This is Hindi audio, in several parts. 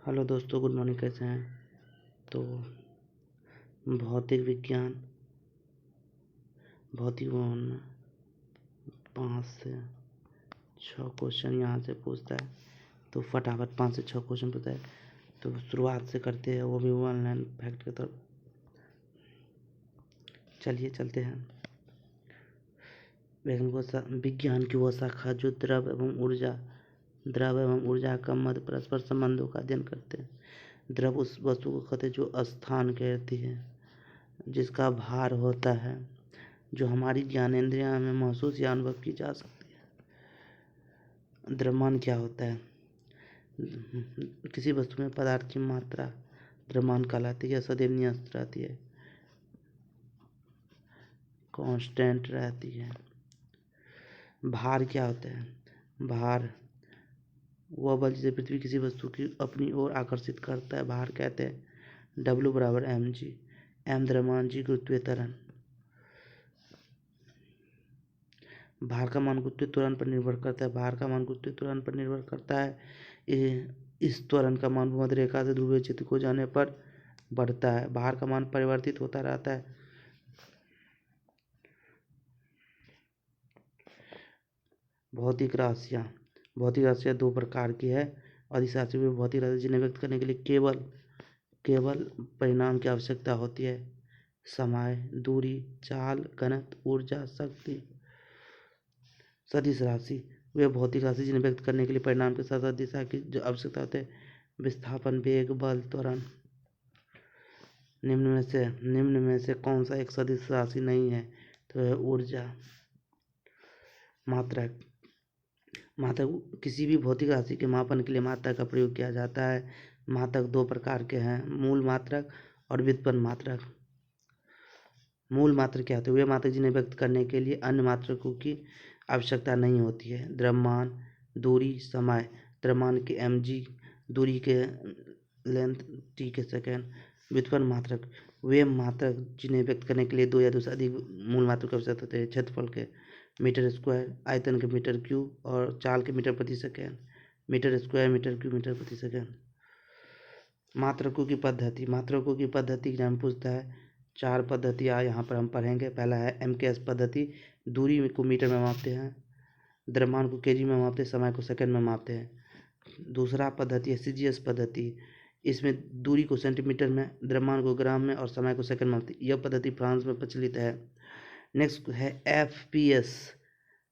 हेलो दोस्तों, गुड मॉर्निंग। कैसे हैं? तो भौतिक विज्ञान भौतिक भवन में 5 से 6 क्वेश्चन यहाँ से पूछता है, तो फटाफट 5 से 6 क्वेश्चन पूछता है। तो शुरुआत से करते हैं, वो भी 1 लाइन फैक्ट की तरफ। चलिए चलते हैं। विज्ञान की वह शाखा जो द्रव एवं ऊर्जा का मध्य परस्पर संबंधों का अध्ययन करते हैं। द्रव उस वस्तु को कहते हैं जो स्थान कहती है, जिसका भार होता है, जो हमारी ज्ञानेंद्रियां में महसूस या अनुभव की जा सकती है। द्रव्यमान क्या होता है? किसी वस्तु में पदार्थ की मात्रा द्रव्यमान कहलाती है, सदैव नियत रहती है, कांस्टेंट रहती है। भार क्या होता है? भार वह बल जिसे पृथ्वी किसी वस्तु की अपनी ओर आकर्षित करता है, भार कहते हैं। W बराबर mg। m द्रव्यमान, g गुरुत्वीय त्वरण। भार का मान गुरुत्वीय त्वरण पर निर्भर करता है। भार का मान गुरुत्वीय त्वरण पर निर्भर करता है। इस त्वरण का मान भूमध्य रेखा से ध्रुवीय चित्र को जाने पर बढ़ता है। भार का मान परिवर्तित होता रहता है। भौतिक राशियाँ 2 प्रकार की है। अधिक राशि वे भौतिक राशि जिन्हें व्यक्त करने के लिए केवल परिमाण की आवश्यकता होती है। समय, दूरी, चाल, घनत्व, ऊर्जा, शक्ति। सदिश राशि वे भौतिक राशि जिन्हें व्यक्त करने के लिए परिमाण के साथ साथ दिशा की जो आवश्यकता होती है। विस्थापन, वेग, बल, त्वरण। निम्न में से कौन सा एक सदिश राशि नहीं है? तो है ऊर्जा। मात्रक किसी भी भौतिक राशि के मापन के लिए मात्रक का प्रयोग किया जाता है। मात्रक 2 प्रकार के हैं, मूल मात्रक और व्युत्पन्न मात्रक। मूल मात्रक क्या होते हैं? वे मात्रक जिन्हें व्यक्त करने के लिए अन्य मात्रकों की आवश्यकता नहीं होती है। द्रव्यमान, दूरी, समय। द्रव्यमान के mg, दूरी के लेंथ, t के सेकेंड। व्युत्पन्न मात्रक वे मात्रक जिन्हें व्यक्त करने के लिए 2 या 2 से अधिक मूल मात्रक की आवश्यकता होती है। क्षेत्रफल के मीटर स्क्वायर, आयतन के मीटर क्यूब और चाल के मीटर प्रति सेकेंड। Metre square, metre cube, metre प्रति सेकेंड। मात्रकों की पद्धति एग्जाम पूछता है। 4 पद्धतियाँ यहाँ पर हम पढ़ेंगे। पहला है MKS पद्धति, दूरी को मीटर में मापते हैं, द्रव्यमान को kg में मापते हैं, समय को सेकंड में मापते हैं। दूसरा पद्धति है CGS पद्धति, इसमें दूरी को सेंटीमीटर में, द्रव्यमान को ग्राम में और समय को सेकंड में मापते हैं। यह पद्धति फ्रांस में प्रचलित है। नेक्स्ट है FPS,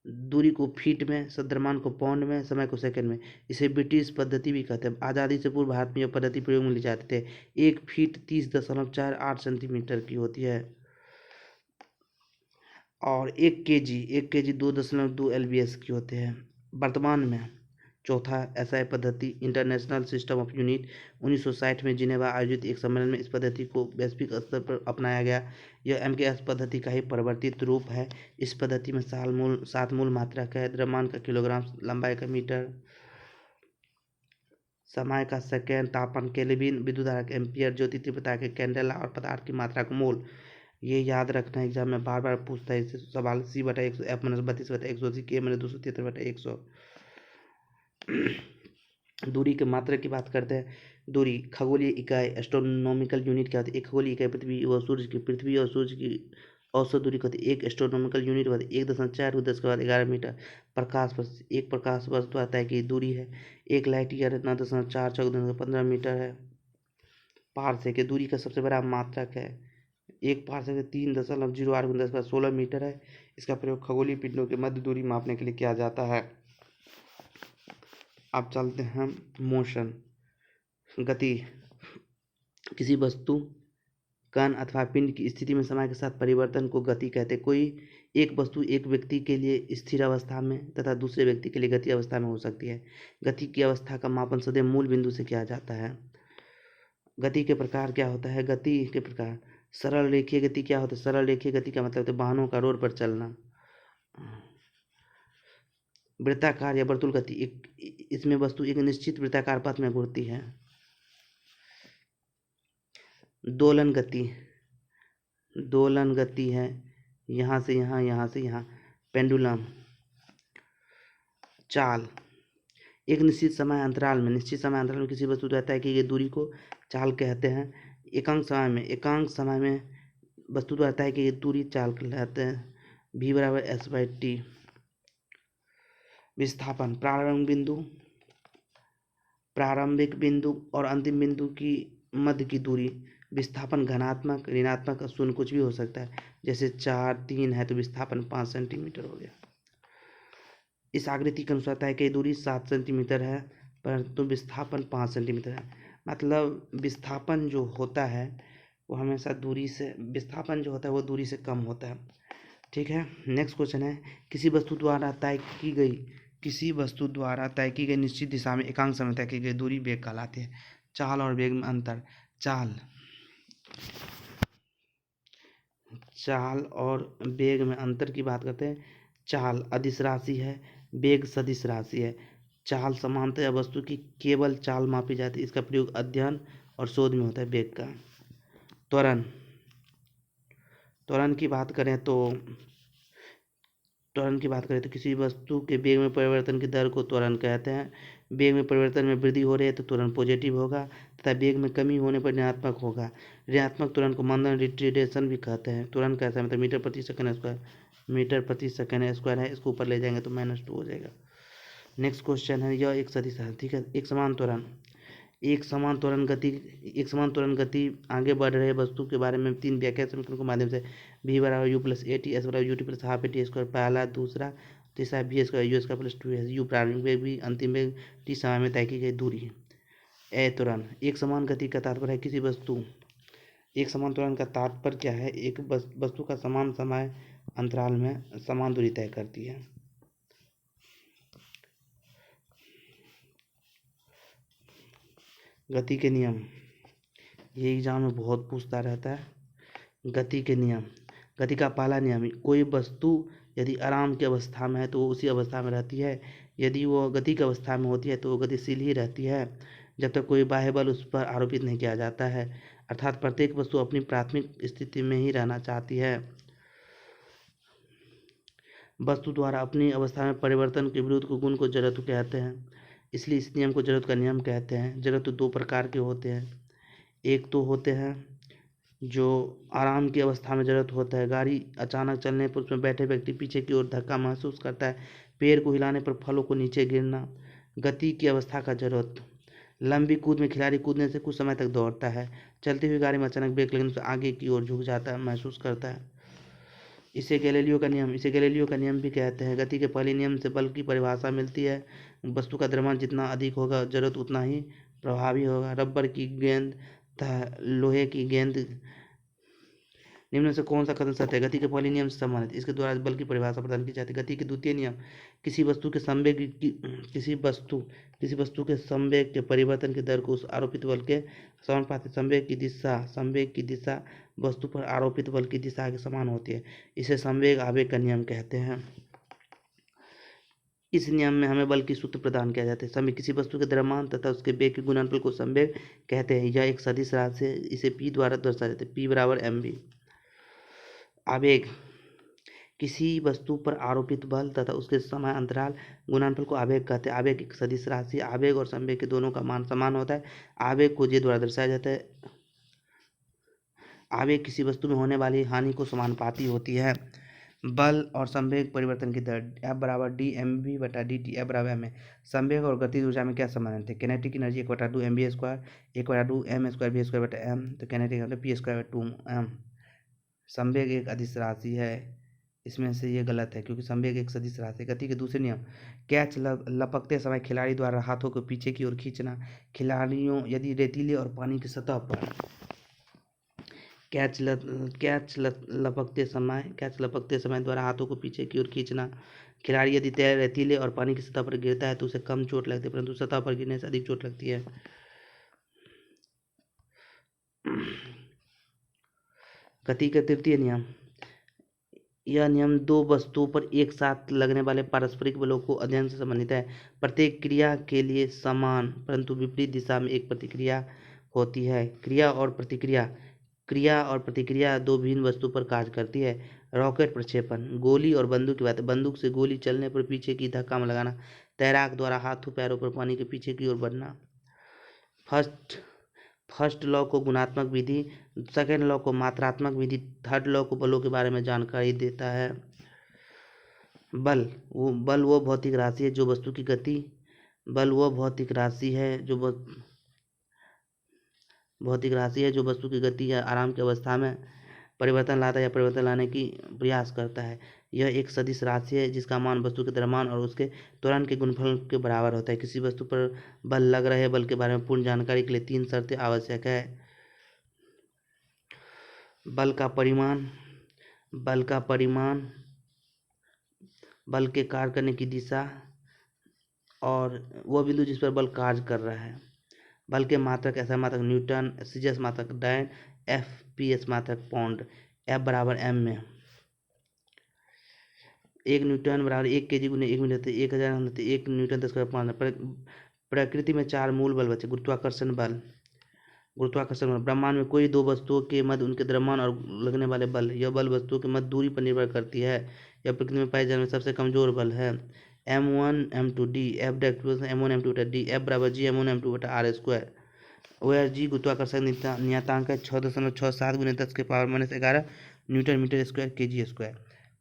दूरी को फीट में, द्रव्यमान को पाउंड में, समय को सेकंड में। इसे ब्रिटिश पद्धति भी कहते हैं। आज़ादी से पूर्व भारत में यह पद्धति प्रयोग में ली जाते थे। 1 फीट 30.48 सेंटीमीटर की होती है और 1 kg 2.2 LBS की होते हैं वर्तमान में। चौथा SI पद्धति, इंटरनेशनल सिस्टम ऑफ यूनिट। 1960 में जिनेवा आयोजित एक सम्मेलन में इस पद्धति को वैश्विक स्तर पर अपनाया गया। यह MKS पद्धति का ही परिवर्तित रूप है। इस पद्धति में 7 मूल मात्रक है। द्रव्यमान का किलोग्राम, लंबाई का मीटर, समय का सेकेंड, तापमान केल्विन, विद्युत धारा के एम्पियर, ज्योति तीव्रता के कैंडेला और पदार्थ की मात्रा को मोल। ये याद रखना, एग्जाम में बार बार पूछता है इससे सवाल। C/100 F-32/180 K-233/100। दूरी के मात्रक की बात करते हैं। दूरी खगोलीय इकाई, एस्ट्रोनॉमिकल यूनिट क्या होती है? एक खगोलीय इकाई पृथ्वी और सूर्य की औसत दूरी होती है। एक एस्ट्रोनॉमिकल यूनिट होती है 1.4 10 के बाद 11 मीटर। प्रकाश वर्ष, एक प्रकाश वर्ष द्वारा तय की दूरी है। एक लाइट ईयर 9.4 15 मीटर है। पारसेक दूरी का सबसे बड़ा मात्रक है। एक पारसेक 3.08 10 का 16 मीटर है। इसका प्रयोग खगोलीय पिंडों के मध्य दूरी मापने के लिए किया जाता है। अब चलते हैं मोशन, गति। किसी वस्तु, कण अथवा पिंड की स्थिति में समय के साथ परिवर्तन को गति कहते हैं। कोई एक वस्तु एक व्यक्ति के लिए स्थिर अवस्था में तथा दूसरे व्यक्ति के लिए गति अवस्था में हो सकती है। गति की अवस्था का मापन सदैव मूल बिंदु से किया जाता है। गति के प्रकार क्या होता है? गति के प्रकार, सरल रेखीय गति क्या होता है? सरल रेखीय गति का मतलब होता है वाहनों का रोड पर चलना। वृत्ताकार या वर्तुल गति, इसमें वस्तु एक निश्चित वृत्ताकार पथ में घूमती है। दोलन गति है यहाँ से यहाँ, यहाँ से यहाँ। पेंडुलम। चाल, एक निश्चित समय अंतराल में किसी वस्तु द्वारा तय की गई दूरी को चाल कहते हैं। एकांक समय में वस्तु द्वारा तय की गई दूरी चाल कहते हैं। v बराबर s/t। विस्थापन प्रारंभिक बिंदु और अंतिम बिंदु की मध्य की दूरी। विस्थापन धनात्मक, ऋणात्मक, शून्य कुछ भी हो सकता है। जैसे 4, 3 है तो विस्थापन 5 सेंटीमीटर हो गया। इस आकृति के अनुसार तय की दूरी 7 सेंटीमीटर है, परंतु विस्थापन 5 सेंटीमीटर है। मतलब विस्थापन जो होता है वो हमेशा दूरी से कम होता है। ठीक है, नेक्स्ट क्वेश्चन है, किसी वस्तु द्वारा तय की गई निश्चित दिशा में एकांक समय तय की गई दूरी वेग कहलाती है। चाल और वेग में अंतर। चाल और वेग में अंतर की बात करते हैं। चाल अदिश राशि है, वेग सदिश राशि है। चाल समानतः वस्तु की केवल चाल मापी जाती है। इसका प्रयोग अध्ययन और शोध में होता है। वेग का त्वरण की बात करें तो किसी वस्तु के वेग में परिवर्तन की दर को त्वरण कहते हैं। वेग में परिवर्तन में वृद्धि हो रही है तो त्वरण पॉजिटिव होगा तथा वेग में कमी होने पर ऋणात्मक होगा। ऋणात्मक त्वरण को मंदन रिट्रेडेशन भी कहते हैं। त्वरण कैसा मतलब मीटर प्रति सेकंड स्क्वायर है। इसको ऊपर ले जाएंगे तो -2 हो जाएगा। नेक्स्ट क्वेश्चन है, यह एक सदिश है। ठीक है, एक समान त्वरण गति आगे बढ़ रहे वस्तु के बारे में 3 व्याख्या समीकरण के माध्यम से v बराबर u प्लस at, s बराबर ut plus half at square पहला, दूसरा, तीसरा v square u square plus 2s। u प्रारंभिक वेग भी, अंतिम वेग t समय में तय की गई दूरी है। त्वरण एक समान गति का तात्पर्य है एक समान त्वरण का तात्पर्य क्या है? एक वस्तु का समान समय अंतराल में समान दूरी तय करती है। गति के नियम, ये एग्जाम में बहुत पूछता रहता है। गति के नियम, गति का पहला नियम, कोई वस्तु यदि आराम की अवस्था में है तो वो उसी अवस्था में रहती है। यदि वो गति की अवस्था में होती है तो वो गतिशील ही रहती है जब तक कोई बाह्य बल उस पर आरोपित नहीं किया जाता है। अर्थात प्रत्येक वस्तु अपनी प्राथमिक स्थिति में ही रहना चाहती है। वस्तु द्वारा अपनी अवस्था में परिवर्तन के विरुद्ध गुण को जड़त्व कहते हैं। इसलिए इस नियम को जड़त्व का नियम कहते हैं। जड़त्व 2 प्रकार के होते हैं। एक तो होते हैं जो आराम की अवस्था में जड़त्व होता है। गाड़ी अचानक चलने पर उसमें बैठे व्यक्ति पीछे की ओर धक्का महसूस करता है। पैर को हिलाने पर फलों को नीचे गिरना। गति की अवस्था का जड़त्व, लंबी कूद में खिलाड़ी कूदने से कुछ समय तक दौड़ता है। चलती हुई गाड़ी में अचानक ब्रेक लगने से आगे की ओर झुक जाता है, महसूस करता है। इसे गैलीलियो का नियम भी कहते हैं। गति के पहले नियम से बल की परिभाषा मिलती है। वस्तु का द्रव्यमान जितना अधिक होगा जड़त्व उतना ही प्रभावी होगा। रबर की गेंद तथा लोहे की गेंद, निम्न से कौन सा कथन सत्य है? गति के पहले नियम से संबंधित, इसके द्वारा बल की परिभाषा प्रदान की जाती है। गति के द्वितीय नियम, किसी वस्तु के संवेग के परिवर्तन की दर को उस आरोपित बल के समानुपाती संवेग की दिशा वस्तु पर आरोपित बल की दिशा के समान होती है। इसे संवेग आवेग का नियम कहते हैं। इस नियम में हमें बल की सूत्र प्रदान किया जाता है। संवेग किसी वस्तु के द्रव्यमान तथा उसके वेग के गुणनफल को संवेग कहते हैं। यह एक सदिश राशि है। इसे p द्वारा दर्शाया जाता है। p बराबर mv। आवेग किसी वस्तु पर आरोपित बल तथा उसके समय अंतराल गुणनफल को आवेग कहते हैं। आवेग एक सदिश राशि, आवेग और संवेग के दोनों का मान समान होता है। आवेग को j द्वारा दर्शाया जाता है। आवेग किसी वस्तु में होने वाली हानि को समानुपाती होती है। बल और संवेग परिवर्तन की दर F बराबर dmv/dt, F बराबर m है। संवेग और गतिज ऊर्जा में क्या संबंध है? Kinetic energy 1/2 mv square, 1/2 m square v square m, तो किनेटिक मतलब p स्क्वायर 2m। संवेग एक अदिश राशि है, इसमें से ये गलत है क्योंकि संवेग एक सदिश राशि है। गति के दूसरे नियम, कैच लपकते समय खिलाड़ी द्वारा हाथों को पीछे की ओर खींचना। खिलाड़ियों यदि रेतीले और पानी की सतह पर कैच लपकते समय द्वारा हाथों को पीछे की ओर खींचना। खिलाड़ी यदि रेतीले और पानी की सतह पर गिरता है तो उसे कम चोट लगती है, परंतु सतह पर गिरने से अधिक चोट लगती है। गति का तृतीय नियम, यह नियम 2 वस्तुओं पर एक साथ लगने वाले पारस्परिक बलों को अध्ययन से संबंधित है। प्रत्येक क्रिया के लिए समान परंतु विपरीत दिशा में एक प्रतिक्रिया होती है। क्रिया और प्रतिक्रिया 2 भिन्न वस्तु पर कार्य करती है। रॉकेट प्रक्षेपण, गोली और बंदूक की बात है। बंदूक से गोली चलने पर पीछे की धक्का में लगाना तैराक द्वारा हाथों पैरों पर पानी के पीछे की ओर बढ़ना। फर्स्ट लॉ को गुणात्मक विधि, सेकेंड लॉ को मात्रात्मक विधि, थर्ड लॉ को बलों के बारे में जानकारी देता है। बल वो भौतिक राशि है जो वस्तु की गति या आराम की अवस्था में परिवर्तन लाता है या परिवर्तन लाने की प्रयास करता है। यह एक सदिश राशि है जिसका मान वस्तु के द्रव्यमान और उसके त्वरण के गुणनफल के बराबर होता है। किसी वस्तु पर बल लग रहे बल के बारे में पूर्ण जानकारी के लिए 3 शर्तें आवश्यक है। बल का परिमाण, बल के कार्य करने की दिशा और वह बिंदु जिस पर बल कार्य कर रहा है। बल के मात्रक SI मात्रक न्यूटन, CGS मात्रक डायन, FPS मात्रक पाउंड, F बराबर M में। 1 न्यूटन बराबर 1 kg गुने 1 मीटर 1000 1 न्यूटन 10⁵ प्रकृति में 4 मूल बल बचे। गुरुत्वाकर्षण बल। ब्रह्मांड में कोई दो वस्तुओं के मध्य उनके द्रव्यमान और लगने वाले बल, यह बल वस्तुओं के मध्य दूरी पर निर्भर करती है। यह प्रकृति में पाए जाने वाले सबसे कमजोर बल है। M1 M2 D, F M1 M2 D, F बराबर G M1 M2 R²। OR G गुरुत्वाकर्षण नियतांक है 6.67 गुने 10⁻⁻11 newton metre square kg square.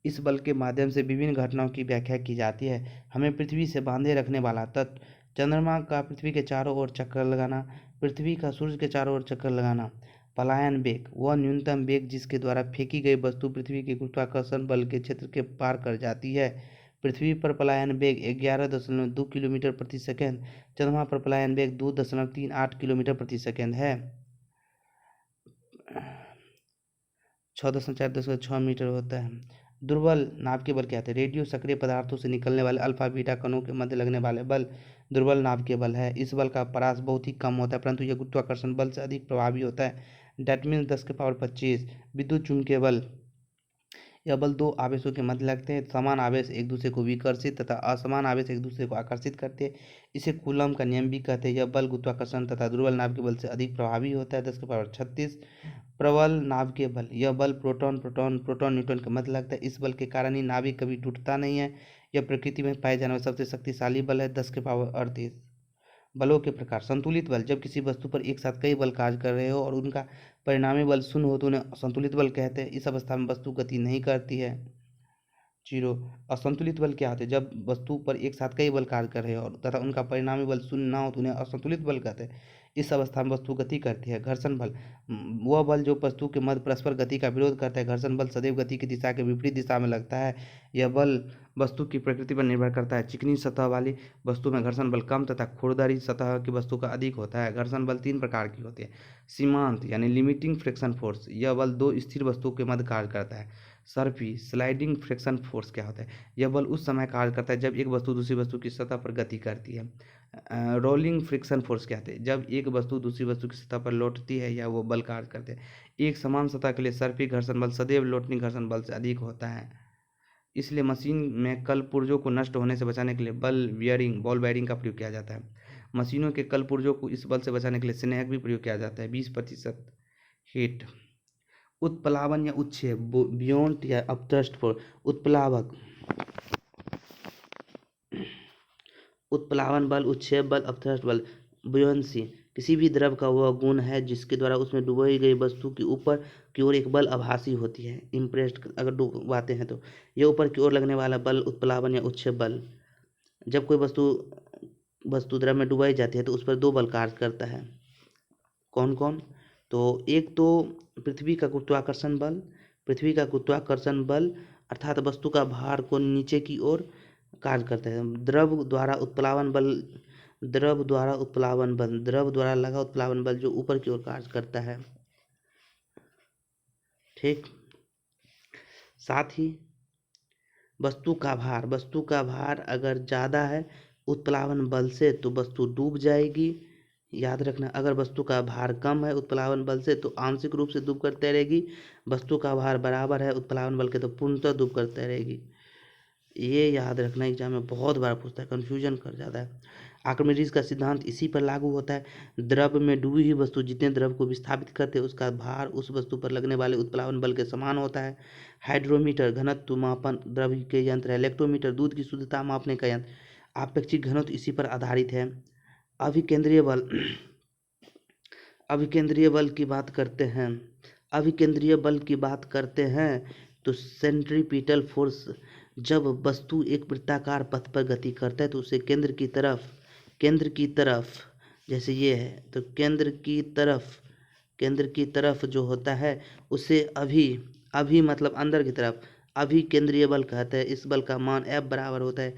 इस बल के माध्यम से विभिन्न घटनाओं की व्याख्या की जाती है। हमें पृथ्वी से बांधे रखने वाला तत्व, चंद्रमा का पृथ्वी के चारों ओर चक्कर लगाना, पृथ्वी का सूर्य के चारों ओर चक्कर लगाना। पलायन वेग वह न्यूनतम वेग जिसके द्वारा फेंकी गई वस्तु पृथ्वी के गुरुत्वाकर्षण बल के क्षेत्र के पार कर जाती है। पृथ्वी पर पलायन वेग 11.2 किलोमीटर प्रति सेकंड, चंद्रमा पर पलायन वेग 2.38 किलोमीटर प्रति सेकंड है। 6.46 मीटर होता है। दुर्बल नाभिकीय बल क्या है? रेडियो सक्रिय पदार्थों से निकलने वाले अल्फा बीटा कणों के मध्य लगने वाले बल दुर्बल नाभिकीय बल है। इस बल का परास बहुत ही कम होता है परंतु यह गुरुत्वाकर्षण बल से अधिक प्रभावी होता है। That means 10⁻25। विद्युत चुंबकीय बल, यह बल दो आवेशों के मध्य लगते हैं। समान आवेश एक दूसरे को विकर्षित तथा असमान आवेश एक दूसरे को आकर्षित करते हैं। इसे कूलम का नियम भी कहते हैं। यह बल गुरुत्वाकर्षण तथा दुर्बल नाभिकीय बल से अधिक प्रभावी होता है। 10⁻36। प्रबल नाभिकीय बल, यह बल प्रोटॉन न्यूट्रॉन के मध्य लगता है। इस बल के कारण ही नाभिक कभी टूटता नहीं है। यह प्रकृति में पाए जाने वाला सबसे शक्तिशाली बल है। 10⁻38। बलों के प्रकार। संतुलित बल, जब किसी वस्तु पर एक साथ कई बल कार्य कर रहे हो और उनका परिणामी बल शून्य हो तो उन्हें संतुलित बल कहते हैं। इस अवस्था में वस्तु गति नहीं करती है। 0। असंतुलित बल क्या होते हैं? जब वस्तु पर एक साथ कई बल कार्य कर रहे हो तथा उनका परिणामी बल शून्य ना हो तो उन्हें असंतुलित बल कहते हैं। इस अवस्था में वस्तु गति करती है। घर्षण बल वह बल जो वस्तु के मध्य परस्पर गति का विरोध करता है। घर्षण बल सदैव गति की दिशा के विपरीत दिशा में लगता है। यह बल वस्तु की प्रकृति पर निर्भर करता है। चिकनी सतह वाली वस्तु में घर्षण बल कम तथा खुरदरी सतह की वस्तु का अधिक होता है। घर्षण बल 3 प्रकार की होती है। सीमांत यानी लिमिटिंग फ्रिक्शन फोर्स, यह बल दो स्थिर वस्तुओं के मध्य कार्य करता है। सर्फी स्लाइडिंग फ्रिक्शन फोर्स क्या होता है? यह बल उस समय कार्य करता है जब एक वस्तु दूसरी वस्तु की सतह पर गति करती है। रोलिंग फ्रिक्शन फोर्स क्या होता है? जब एक वस्तु दूसरी वस्तु की सतह पर लौटती है या वो बल कार्य करते हैं। एक समान सतह के लिए सर्फी घर्षण बल सदैव लौटनी घर्षण बल से अधिक होता है। इसलिए मशीन में कल पुर्जों को नष्ट होने से बचाने के लिए बॉल बेयरिंग का प्रयोग किया जाता है। मशीनों के कल पुर्जों को इस बल से बचाने के लिए स्नेहक भी प्रयोग किया जाता है। 20% हीट। उत्प्लावन या उच्छेद, बियॉन्ड या अपथ्रस्ट फोर्स। उत्प्लावन बल, उच्छेद बल, अपथ्रस्ट बल। बुयंसी किसी भी द्रव का वह गुण है जिसके द्वारा उसमें डुबोई गई वस्तु की ऊपर की ओर एक बल आभासी होती है। इम्प्रेस्ड अगर डुबाते हैं तो यह ऊपर की ओर लगने वाला बल उत्प्लावन या उच्छेद बल। जब कोई वस्तु द्रव में डुबाई जाती है तो उस पर 2 बल कार्य करता है। कौन कौन? तो एक तो पृथ्वी का गुरुत्वाकर्षण बल अर्थात वस्तु का भार को नीचे की ओर कार्य करता है। द्रव द्वारा लगा उत्प्लावन बल जो ऊपर की ओर कार्य करता है। ठीक। साथ ही वस्तु का भार अगर ज़्यादा है उत्प्लावन बल से तो वस्तु डूब जाएगी। याद रखना, अगर वस्तु का भार कम है उत्प्लावन बल से तो आंशिक रूप से डूब कर तैरेगी। वस्तु का भार बराबर है उत्प्लावन बल के तो पूर्णतः डूब कर तैरेगी। ये याद रखना, एग्जाम में बहुत बार पूछता है, कन्फ्यूजन कर जाता है। आर्किमिडीज का सिद्धांत इसी पर लागू होता है। द्रव में डूबी हुई वस्तु जितने द्रव को विस्थापित करते हैं उसका भार उस वस्तु पर लगने वाले उत्प्लावन बल के समान होता है। हाइड्रोमीटर घनत्व मापन द्रव के यंत्र है। इलेक्ट्रोमीटर दूध की शुद्धता मापने का यंत्र। आपेक्षिक घनत्व इसी पर आधारित है। अभिकेंद्रीय बल, अभिकेंद्रीय बल की बात करते हैं, अभिकेंद्रीय बल की बात करते हैं तो सेंट्रीपिटल फोर्स, जब वस्तु एक वृत्ताकार पथ पर गति करता है तो उसे केंद्र की तरफ जैसे ये है तो केंद्र की तरफ जो होता है उसे अभी मतलब अंदर की तरफ अभिकेंद्रीय बल कहते हैं। इस बल का मान F बराबर होता है,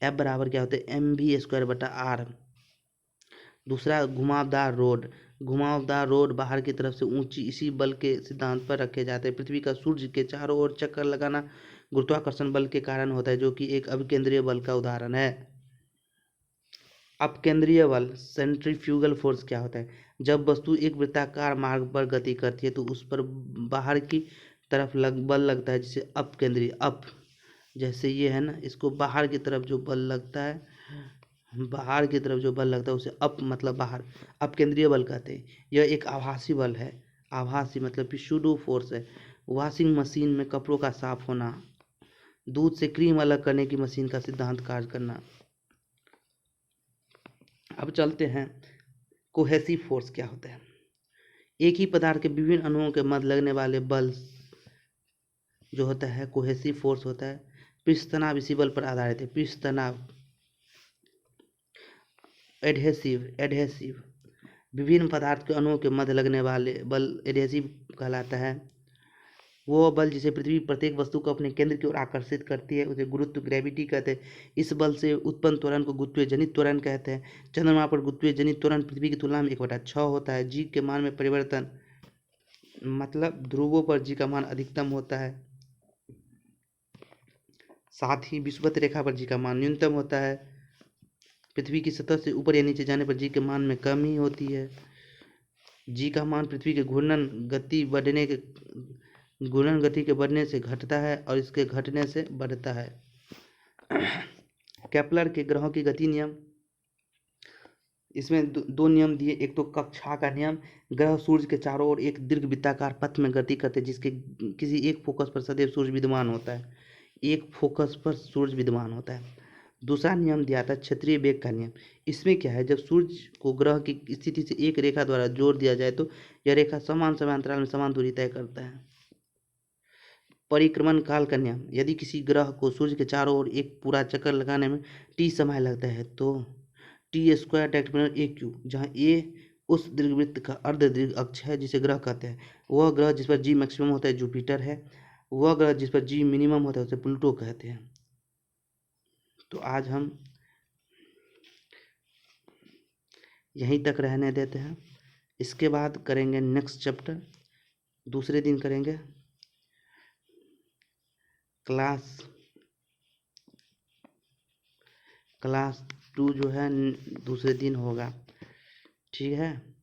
F बराबर क्या होता है mv²/r। दूसरा घुमावदार रोड बाहर की तरफ से ऊंची इसी बल के सिद्धांत पर रखे जाते हैं। पृथ्वी का सूर्य के चारों ओर चक्कर लगाना गुरुत्वाकर्षण बल के कारण होता है, जो कि एक अभिकेंद्रीय बल का उदाहरण है। अपकेंद्रीय बल सेंट्रीफ्यूगल फोर्स क्या होता है? जब वस्तु एक वृत्ताकार मार्ग पर गति करती है तो उस पर बाहर की तरफ बल लगता है, जिसे अपकेंद्रीय जैसे ये है ना, इसको बाहर की तरफ जो बल लगता है उसे मतलब बाहर अपकेंद्रीय बल कहते हैं। यह एक आभासी बल है, आभासी मतलब कि सूडो फोर्स है। वॉशिंग मशीन में कपड़ों का साफ होना, दूध से क्रीम अलग करने की मशीन का सिद्धांत कार्य करना। अब चलते हैं कोहेसिव फोर्स क्या होता है। एक ही पदार्थ के विभिन्न अणुओं के मध्य लगने वाले बल जो होता है कोहेसिव फोर्स होता है। पृष्ठ तनाव इसी बल पर आधारित है। पृष्ठ तनाव एडहेसिव विभिन्न पदार्थ के अणुओं के मध्य लगने वाले बल एडहेसिव कहलाता है। वो बल जिसे पृथ्वी प्रत्येक वस्तु को अपने केंद्र की ओर आकर्षित करती है उसे गुरुत्व ग्रेविटी कहते हैं। इस बल से उत्पन्न त्वरण को गुरुत्वीय जनित त्वरण कहते हैं। चंद्रमा पर गुरुत्वीय जनित त्वरण पृथ्वी की तुलना में 1/6 होता है। जी के मान में परिवर्तन मतलब ध्रुवों पर जी का मान अधिकतम होता है, साथ ही विषुवत रेखा पर जी का मान न्यूनतम होता है। पृथ्वी की सतह से ऊपर या नीचे जाने पर जी के मान में कमी होती है। जी का मान पृथ्वी के घूर्णन गति के बढ़ने से घटता है और इसके घटने से बढ़ता है। केपलर के ग्रहों की गति नियम, इसमें दो नियम दिए। एक तो कक्षा का नियम, ग्रह सूर्य के चारों ओर एक दीर्घ वृत्ताकार पथ में गति करते हैं जिसके किसी एक फोकस पर सदैव सूर्य विद्यमान होता है। दूसरा नियम दिया था क्षेत्रीय वेग का नियम। इसमें क्या है, जब सूर्य को ग्रह की स्थिति से एक रेखा द्वारा जोड़ दिया जाए तो यह रेखा समान अंतराल में समान दूरी तय करता है। परिक्रमण काल का नियम, यदि किसी ग्रह को सूर्य के चारों ओर एक पूरा चक्कर लगाने में t समय लगता है तो t²-a⁴, जहाँ a उस दीर्घवृत्त का अर्धदीर्घ अक्ष है जिसे ग्रह कहते हैं। वह ग्रह जिस पर g मैक्सिमम होता है जुपिटर है, वह ग्रह जिस पर g मिनिमम होता है उसे प्लूटो कहते हैं। तो आज हम यहीं तक रहने देते हैं, इसके बाद करेंगे नेक्स्ट चैप्टर, दूसरे दिन करेंगे। क्लास 2 जो है दूसरे दिन होगा, ठीक है।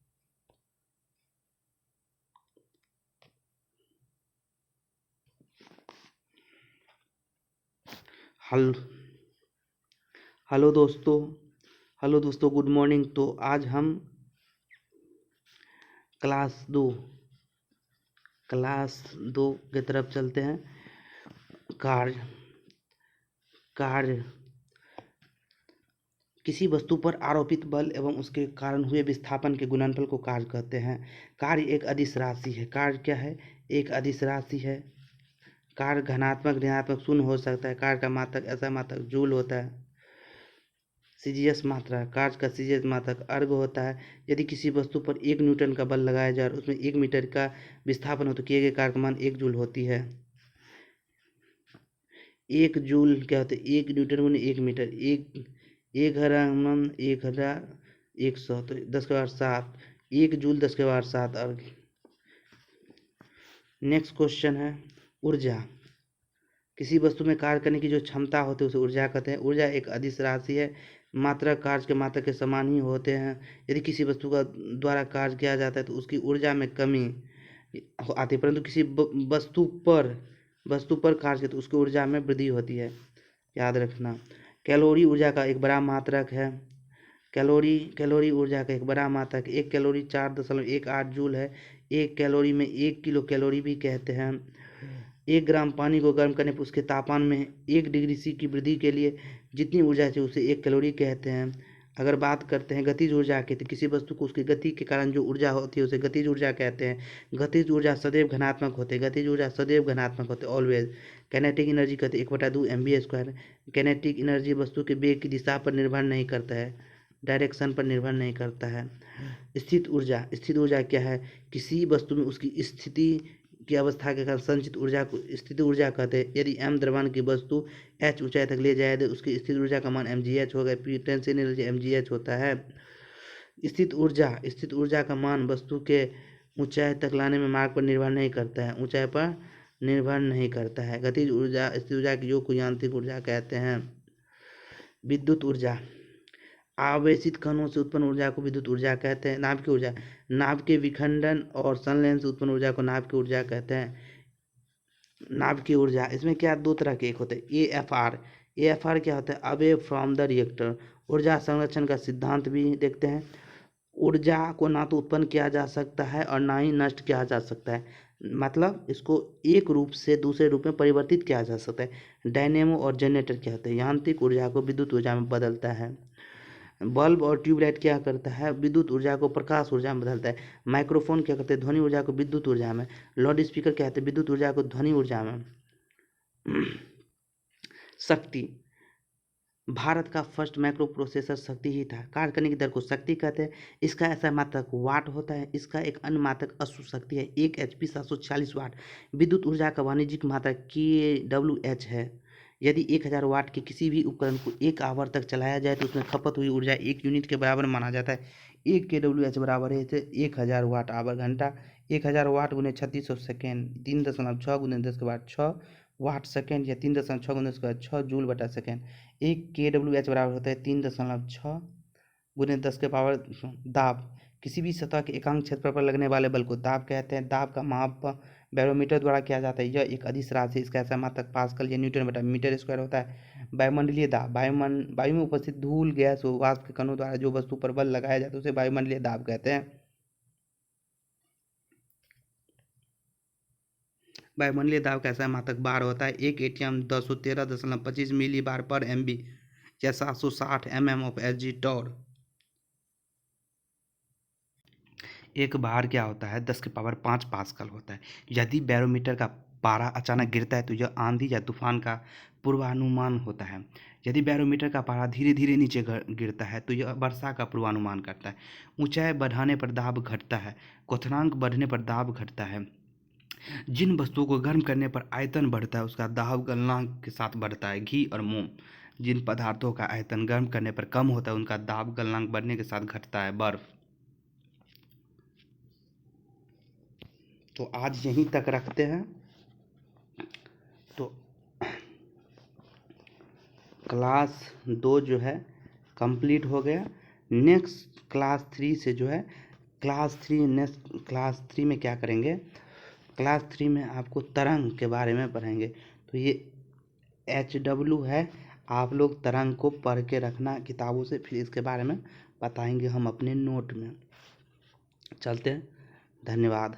हेलो दोस्तों गुड मॉर्निंग। तो आज हम क्लास 2 की तरफ चलते हैं। कार्य किसी वस्तु पर आरोपित बल एवं उसके कारण हुए विस्थापन के गुणनफल को कार्य कहते हैं। कार्य एक अदिश राशि है। कार्य क्या है? एक अदिश राशि है। कार्य धनात्मक ऋणात्मक शून्य हो सकता है। कार्य का मात्रक ऐसा मात्रक जूल होता है। सीजीएस मात्रा, कार्य का सीजीएस मात्रक अर्ग होता है। यदि किसी वस्तु पर 1 न्यूटन का बल लगाया जाए और उसमें 1 मीटर का विस्थापन हो तो किए गए कार्य का मान 1 जूल होती है। 1 जूल क्या होता है? 1 न्यूटन गुने 1 मीटर, 1,100 तो 10⁻7, 1 जूल 10⁻7 अर्ग। नेक्स्ट क्वेश्चन है ऊर्जा। किसी वस्तु में कार्य करने की जो क्षमता होती है उसे ऊर्जा कहते हैं। ऊर्जा एक अदिश राशि है। मात्रक कार्य के मात्रक के समान ही होते हैं। यदि किसी वस्तु का द्वारा कार्य किया जाता है तो उसकी ऊर्जा में कमी आती है, परंतु किसी वस्तु पर कार्य तो उसकी ऊर्जा में वृद्धि होती है, याद रखना। कैलोरी ऊर्जा का एक बड़ा मात्रक है। कैलोरी ऊर्जा का एक बड़ा मात्रक, 1 कैलोरी 4.18 जूल है। 1 कैलोरी में 1 किलो कैलोरी भी कहते हैं। 1 ग्राम पानी को गर्म करने पर उसके तापमान में 1 डिग्री C की वृद्धि के लिए जितनी ऊर्जा चाहिए उसे 1 कैलोरी कहते हैं। अगर बात करते हैं गतिज ऊर्जा की, तो किसी वस्तु को उसकी गति के कारण जो ऊर्जा होती है उसे गतिज ऊर्जा कहते हैं। गतिज ऊर्जा सदैव घनात्मक होते हैं, गतिज ऊर्जा सदैव घनात्मक होते हैं, ऑलवेज। कैनेटिक एनर्जी कहते हैं 1/2 mv²। कैनेटिक एनर्जी वस्तु के वेग की दिशा पर निर्भर नहीं करता है, डायरेक्शन पर निर्भर नहीं करता है। स्थित ऊर्जा क्या है? किसी वस्तु में उसकी स्थिति की अवस्था के कारण संचित ऊर्जा को स्थित ऊर्जा कहते हैं। यदि m द्रव्यमान की वस्तु h ऊंचाई तक ले जाए तो उसकी स्थित ऊर्जा का मान mgh होगा। पोटेंशियल एनर्जी mgh होता है। स्थित ऊर्जा का मान वस्तु के ऊंचाई तक लाने में मार्ग पर निर्भर नहीं करता है, ऊंचाई पर निर्भर नहीं करता है। गतिज ऊर्जा स्थित ऊर्जा के योग को यांत्रिक ऊर्जा कहते हैं। विद्युत ऊर्जा, आवेशित कणों से उत्पन्न ऊर्जा को विद्युत ऊर्जा कहते हैं। नाभ के विखंडन और संलयन से उत्पन्न ऊर्जा को नाभ की ऊर्जा कहते हैं। नाभ की ऊर्जा, इसमें क्या 2 तरह के एक होते हैं, AFR क्या होता है? Away from the reactor. ऊर्जा संरक्षण का सिद्धांत भी देखते हैं। ऊर्जा को ना तो उत्पन्न किया जा सकता है और ना ही नष्ट किया जा सकता है, मतलब इसको एक रूप से दूसरे रूप में परिवर्तित किया जा सकता है। डायनेमो और जनरेटर क्या होते हैं? यांत्रिक ऊर्जा को विद्युत ऊर्जा में बदलता है। बल्ब और ट्यूबलाइट क्या करता है? विद्युत ऊर्जा को प्रकाश ऊर्जा में बदलता है। माइक्रोफोन क्या करते हैं? ध्वनि ऊर्जा को विद्युत ऊर्जा में। लाउड स्पीकर क्या कहते हैं? विद्युत ऊर्जा को ध्वनि ऊर्जा में। शक्ति, भारत का फर्स्ट माइक्रो प्रोसेसर शक्ति ही था। कार्य करने की दर को शक्ति कहते हैं। इसका ऐसा मात्रक वाट होता है। इसका एक अन्य मात्रक अश्व शक्ति है, 1 HP 740 वाट। विद्युत ऊर्जा का वाणिज्यिक मात्रक kWh है। यदि 1000 वाट के किसी भी उपकरण को 1 आवर तक चलाया जाए तो उसमें खपत हुई ऊर्जा 1 यूनिट के बराबर माना जाता है। 1 kWh बराबर है 1000 वाट आवर घंटा। 1000 वाट गुने 3600 सेकेंड, 3.6 गुने 10⁻6 वाट सेकेंड, या 3.6 गुने 10⁻6 जूल बटा सेकेंड। 1 kWh बराबर होता है 3.6 गुने 10 के पावर दाब। किसी भी सतह के एकांक क्षेत्र पर लगने वाले बल को दाब कहते हैं। दाब का माप बैरोमीटर द्वारा किया जाता है। यह एक अदिश राशि है। इसका ऐसा मात्रक पास्कल या न्यूटन बटा मीटर स्क्वायर होता है। वायुमंडलीय दाब, वायु में उपस्थित धूल, गैस व वाष्प के कणों द्वारा जो वस्तु पर बल लगाया जाता है उसे वायुमंडलीय दाब कहते हैं। वायुमंडलीय दाब का ऐसा मात्रक बार होता है। 1 atm 1013.25 मिली बार पर MB या 760 mm ऑफ Hg टॉर। एक बार क्या होता है? 10 के पावर 5 पास्कल होता है। यदि बैरोमीटर का पारा अचानक गिरता है तो यह आंधी या तूफान का पूर्वानुमान होता है। यदि बैरोमीटर का पारा धीरे धीरे नीचे गिरता है तो यह वर्षा का पूर्वानुमान करता है। ऊंचाई बढ़ाने पर दाब घटता है, क्वथनांक बढ़ने पर दाब घटता है। जिन वस्तुओं को गर्म करने पर आयतन बढ़ता है उसका दाब गलनांक के साथ बढ़ता है। घी और मोम। जिन पदार्थों का आयतन गर्म करने पर कम होता है उनका दाब गलनांक बढ़ने के साथ घटता है। बर्फ। तो आज यहीं तक रखते हैं। तो क्लास 2 जो है कंप्लीट हो गया। नेक्स्ट क्लास 3 से जो है क्लास 3 में क्या करेंगे? क्लास 3 में आपको तरंग के बारे में पढ़ेंगे। तो ये HW है, आप लोग तरंग को पढ़ के रखना किताबों से, फिर इसके बारे में बताएंगे हम अपने नोट में। चलते हैं, धन्यवाद।